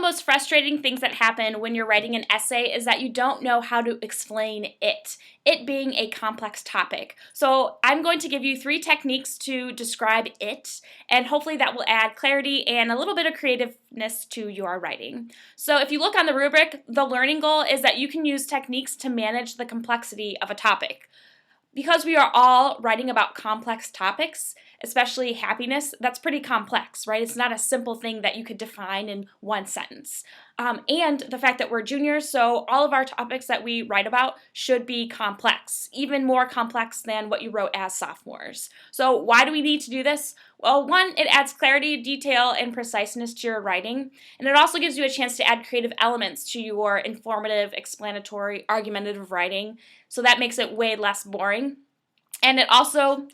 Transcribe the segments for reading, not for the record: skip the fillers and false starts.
most frustrating things that happen when you're writing an essay is that you don't know how to explain it being a complex topic. So I'm going to give you 3 techniques to describe it, and hopefully that will add clarity and a little bit of creativeness to your writing. So if you look on the rubric, the learning goal is that you can use techniques to manage the complexity of a topic. Because we are all writing about complex topics, especially happiness, that's pretty complex, right? It's not a simple thing that you could define in one sentence. And the fact that we're juniors, so all of our topics that we write about should be complex, even more complex than what you wrote as sophomores. So why do we need to do this? Well, 1, it adds clarity, detail, and preciseness to your writing, and it also gives you a chance to add creative elements to your informative, explanatory, argumentative writing, so that makes it way less boring. And it also,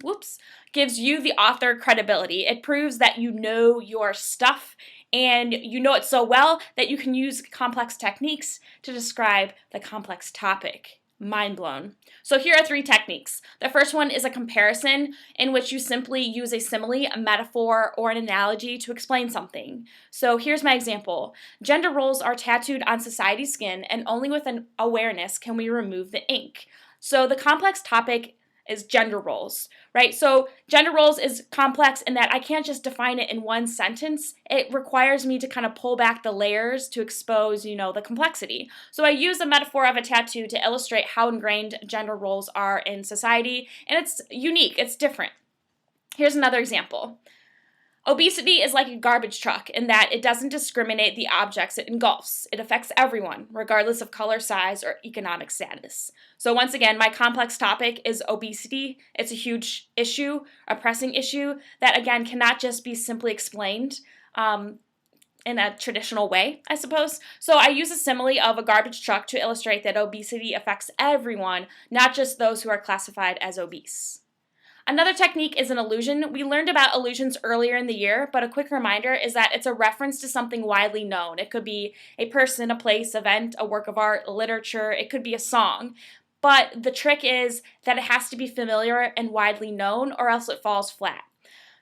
gives you, the author, credibility. It proves that you know your stuff and you know it so well that you can use complex techniques to describe the complex topic. Mind blown. So here are 3 techniques. The first one is a comparison, in which you simply use a simile, a metaphor, or an analogy to explain something. So here's my example. Gender roles are tattooed on society's skin, and only with an awareness can we remove the ink. So the complex topic is gender roles, right? So gender roles is complex in that I can't just define it in one sentence. It requires me to kind of pull back the layers to expose, the complexity. So I use the metaphor of a tattoo to illustrate how ingrained gender roles are in society, and it's unique, it's different. Here's another example. Obesity is like a garbage truck in that it doesn't discriminate the objects it engulfs. It affects everyone, regardless of color, size, or economic status. So once again, my complex topic is obesity. It's a huge issue, a pressing issue that, again, cannot just be simply explained in a traditional way, I suppose. So I use a simile of a garbage truck to illustrate that obesity affects everyone, not just those who are classified as obese. Another technique is an allusion. We learned about allusions earlier in the year, but a quick reminder is that it's a reference to something widely known. It could be a person, a place, event, a work of art, literature. It could be a song. But the trick is that it has to be familiar and widely known, or else it falls flat.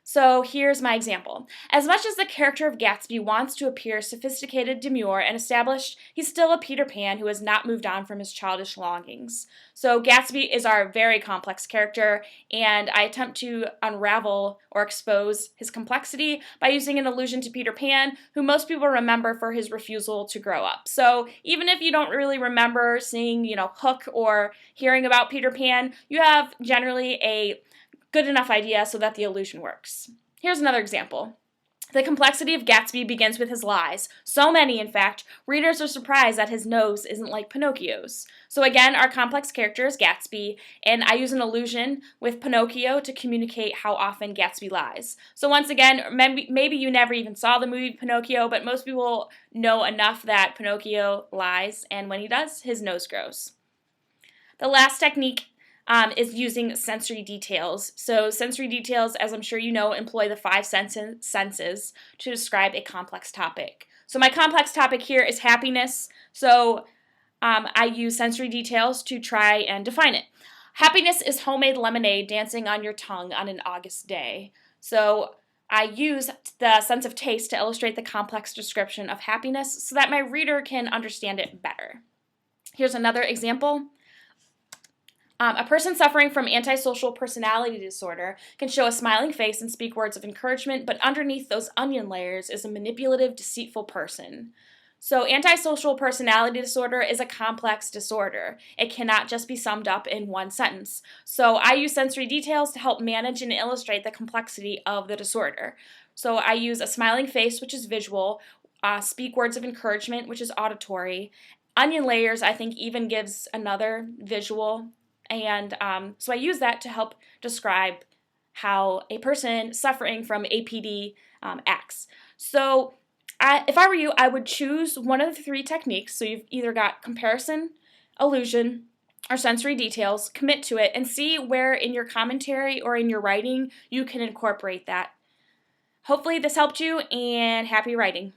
So here's my example. As much as the character of Gatsby wants to appear sophisticated, demure, and established, he's still a Peter Pan who has not moved on from his childish longings. So Gatsby is our very complex character, and I attempt to unravel or expose his complexity by using an allusion to Peter Pan, who most people remember for his refusal to grow up. So even if you don't really remember seeing, Hook or hearing about Peter Pan, you have generally a good enough idea so that the illusion works. Here's another example. The complexity of Gatsby begins with his lies. So many, in fact, readers are surprised that his nose isn't like Pinocchio's. So again, our complex character is Gatsby, and I use an allusion with Pinocchio to communicate how often Gatsby lies. So once again, maybe you never even saw the movie Pinocchio, but most people know enough that Pinocchio lies, and when he does, his nose grows. The last technique is using sensory details. So sensory details, as I'm sure you know, employ the 5 senses to describe a complex topic. So my complex topic here is happiness. So I use sensory details to try and define it. Happiness is homemade lemonade dancing on your tongue on an August day. So I use the sense of taste to illustrate the complex description of happiness so that my reader can understand it better. Here's another example. A person suffering from antisocial personality disorder can show a smiling face and speak words of encouragement, but underneath those onion layers is a manipulative, deceitful person. So antisocial personality disorder is a complex disorder. It cannot just be summed up in one sentence. So I use sensory details to help manage and illustrate the complexity of the disorder. So I use a smiling face, which is visual, speak words of encouragement, which is auditory. Onion layers, I think, even gives another visual. And so I use that to help describe how a person suffering from APD acts. So if I were you, I would choose one of the 3 techniques. So you've either got comparison, allusion, or sensory details. Commit to it and see where in your commentary or in your writing you can incorporate that. Hopefully this helped you, and happy writing.